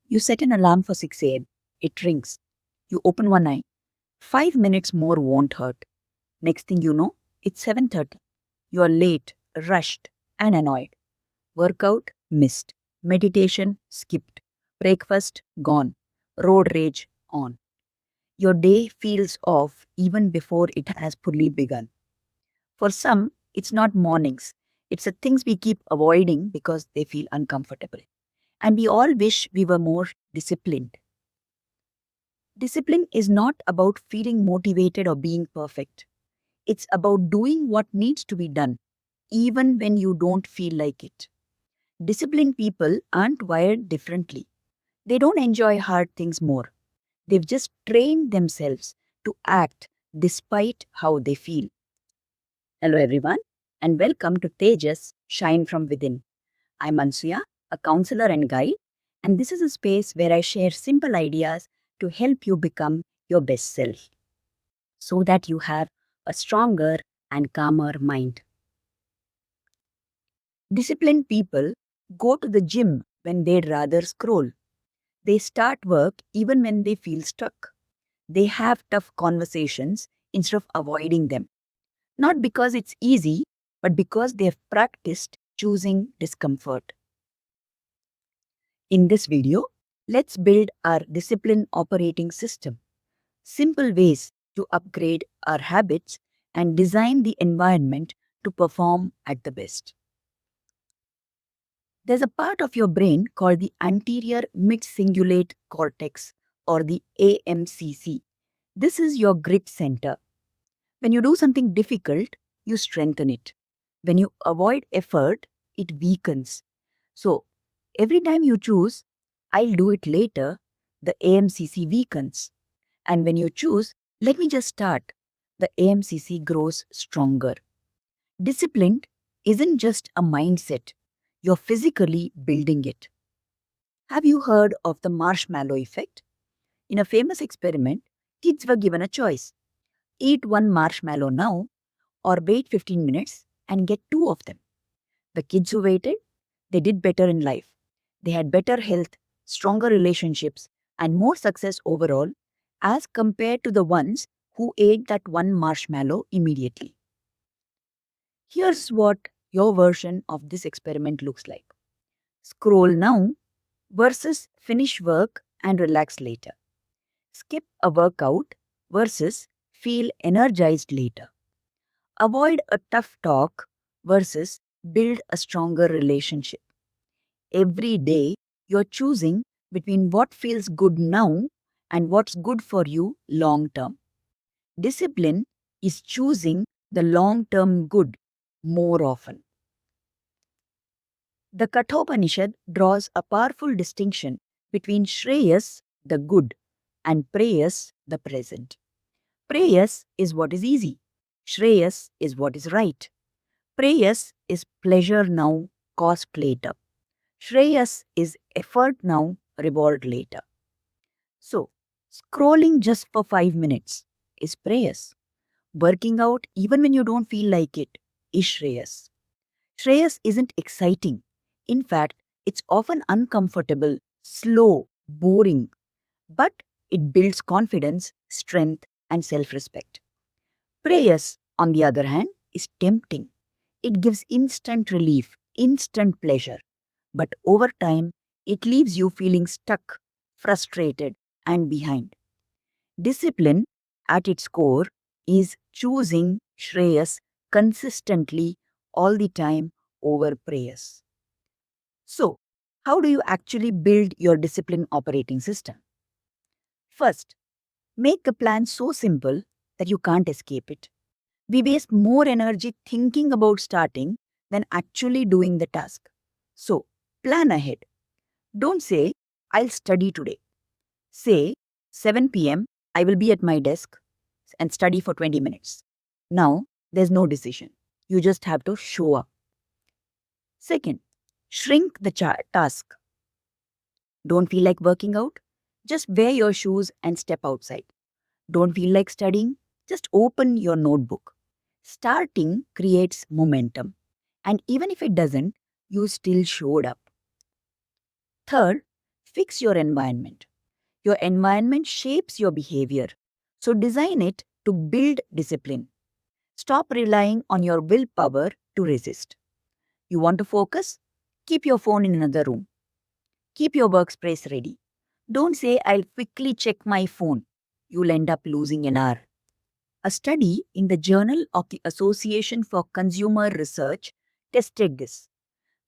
You set an alarm for 6 a.m. It rings. You open one eye. 5 minutes more won't hurt. Next thing you know, it's 7:30. You are late, rushed, and annoyed. Workout missed. Meditation skipped. Breakfast gone. Road rage on. Your day feels off even before it has fully begun. For some, it's not mornings. It's the things we keep avoiding because they feel uncomfortable. And we all wish we were more disciplined. Discipline is not about feeling motivated or being perfect. It's about doing what needs to be done, even when you don't feel like it. Disciplined people aren't wired differently. They don't enjoy hard things more. They've just trained themselves to act despite how they feel. Hello, everyone, and welcome to Tejas Shine from Within. I'm Ansuya, a counselor and guide, and this is a space where I share simple ideas to help you become your best self so that you have a stronger and calmer mind. Disciplined people go to the gym when they'd rather scroll. They start work even when they feel stuck. They have tough conversations instead of avoiding them. Not because it's easy, but because they've practiced choosing discomfort. In this video, let's build our discipline operating system. Simple ways to upgrade our habits and design the environment to perform at the best. There's a part of your brain called the anterior mid-cingulate cortex, or the aMCC. This is your grit center. When you do something difficult, you strengthen it. When you avoid effort, it weakens. So, every time you choose, I'll do it later, the aMCC weakens. And when you choose, let me just start, the aMCC grows stronger. Disciplined isn't just a mindset, you're physically building it. Have you heard of the marshmallow effect? In a famous experiment, kids were given a choice: eat one marshmallow now or wait 15 minutes and get two of them. The kids who waited, they did better in life. They had better health, stronger relationships, and more success overall as compared to the ones who ate that one marshmallow immediately. Here's what your version of this experiment looks like: scroll now versus finish work and relax later. Skip a workout versus feel energized later. Avoid a tough talk versus build a stronger relationship. Every day, you're choosing between what feels good now and what's good for you long term. Discipline is choosing the long term good more often. The Kathopanishad draws a powerful distinction between Sreyas, the good, and Preyas, the present. Preyas is what is easy. Shreyas is what is right. Preyas is pleasure now, cost later. Shreyas is effort now, reward later. So, scrolling just for 5 minutes is Preyas. Working out even when you don't feel like it is Shreyas. Shreyas isn't exciting. In fact, it's often uncomfortable, slow, boring, but it builds confidence, strength, and self respect. Prayers, on the other hand, is tempting. It gives instant relief, instant pleasure. But over time, it leaves you feeling stuck, frustrated, and behind. Discipline, at its core, is choosing Shreyas consistently all the time over prayers. So, how do you actually build your discipline operating system? First, make a plan so simple that you can't escape it. We waste more energy thinking about starting than actually doing the task. So, plan ahead. Don't say, I'll study today. Say, 7 p.m., I will be at my desk and study for 20 minutes. Now, there's no decision. You just have to show up. Second, shrink the task. Don't feel like working out? Just wear your shoes and step outside. Don't feel like studying? Just open your notebook. Starting creates momentum. And even if it doesn't, you still showed up. Third, fix your environment. Your environment shapes your behavior. So design it to build discipline. Stop relying on your willpower to resist. You want to focus? Keep your phone in another room. Keep your workspace ready. Don't say, I'll quickly check my phone. You'll end up losing an hour. A study in the Journal of the Association for Consumer Research tested this.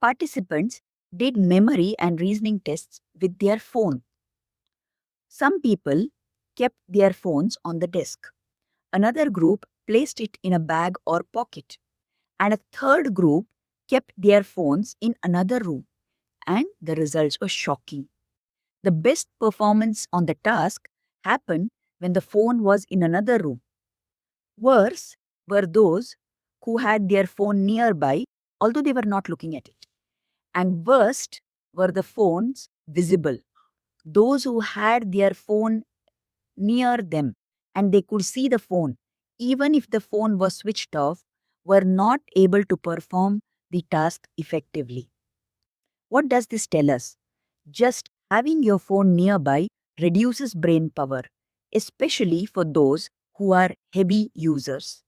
Participants did memory and reasoning tests with their phone. Some people kept their phones on the desk. Another group placed it in a bag or pocket. And a third group kept their phones in another room. And the results were shocking. The best performance on the task happened when the phone was in another room. Worse were those who had their phone nearby, although they were not looking at it. And worst were the phones visible. Those who had their phone near them and they could see the phone, even if the phone was switched off, were not able to perform the task effectively. What does this tell us? Just having your phone nearby reduces brain power, especially for those who are heavy users.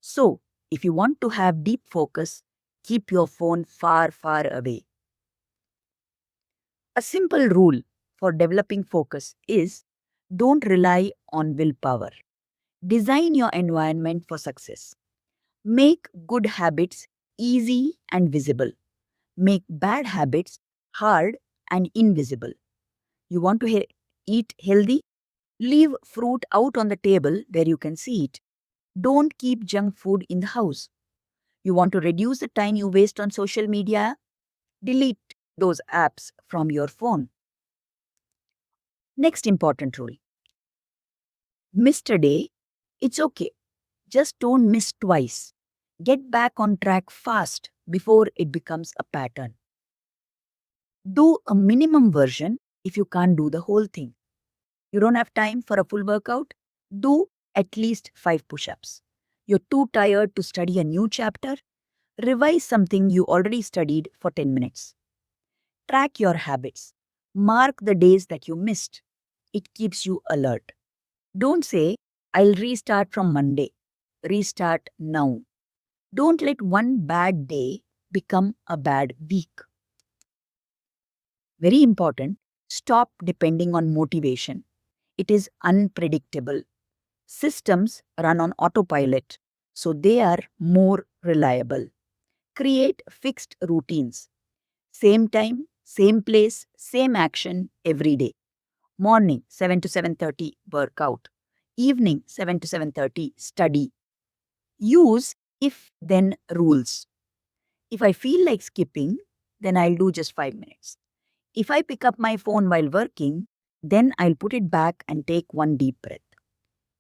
So, if you want to have deep focus, keep your phone far, far away. A simple rule for developing focus is don't rely on willpower. Design your environment for success. Make good habits easy and visible. Make bad habits hard and invisible. You want to eat healthy? Leave fruit out on the table where you can see it. Don't keep junk food in the house. You want to reduce the time you waste on social media? Delete those apps from your phone. Next important rule. Missed a day? It's okay. Just don't miss twice. Get back on track fast before it becomes a pattern. Do a minimum version if you can't do the whole thing. You don't have time for a full workout? Do at least 5 push-ups. You're too tired to study a new chapter? Revise something you already studied for 10 minutes. Track your habits. Mark the days that you missed. It keeps you alert. Don't say, I'll restart from Monday. Restart now. Don't let one bad day become a bad week. Very important, stop depending on motivation. It is unpredictable. Systems run on autopilot, so they are more reliable. Create fixed routines. Same time, same place, same action every day. Morning 7 to 7:30 workout. Evening 7 to 7:30 study. Use if-then rules. If I feel like skipping, then I'll do just 5 minutes. If I pick up my phone while working, then I'll put it back and take one deep breath.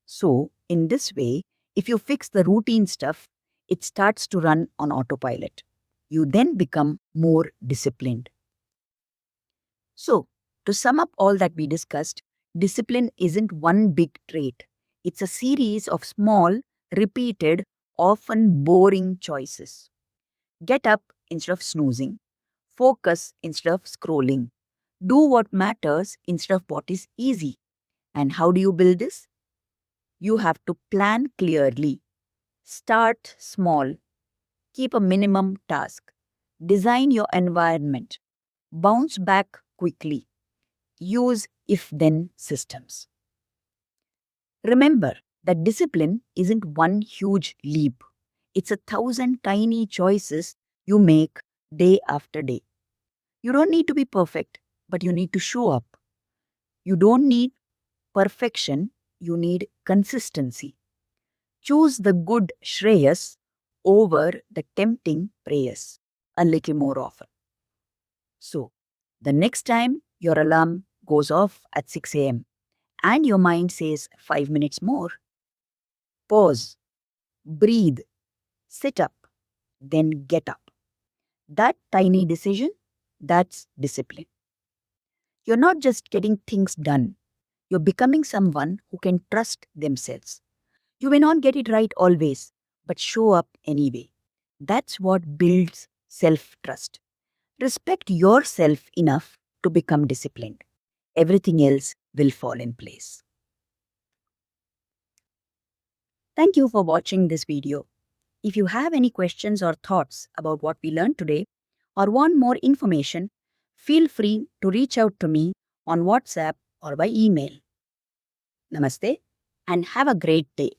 So, in this way, if you fix the routine stuff, it starts to run on autopilot. You then become more disciplined. So, to sum up all that we discussed, discipline isn't one big trait. It's a series of small, repeated, often boring choices. Get up instead of snoozing. Focus instead of scrolling. Do what matters instead of what is easy. And how do you build this? You have to plan clearly. Start small. Keep a minimum task. Design your environment. Bounce back quickly. Use if-then systems. Remember that discipline isn't one huge leap. It's 1,000 tiny choices you make day after day. You don't need to be perfect, but you need to show up. You don't need perfection, you need consistency. Choose the good Sreyas over the tempting Preyas a little more often. So, the next time your alarm goes off at 6 a.m. and your mind says 5 minutes more, pause, breathe, sit up, then get up. That tiny decision, that's discipline. You're not just getting things done, you're becoming someone who can trust themselves. You may not get it right always, but show up anyway. That's what builds self-trust. Respect yourself enough to become disciplined. everything else will fall in place. Thank you for watching this video. If you have any questions or thoughts about what we learned today or want more information, feel free to reach out to me on WhatsApp or by email. Namaste and have a great day.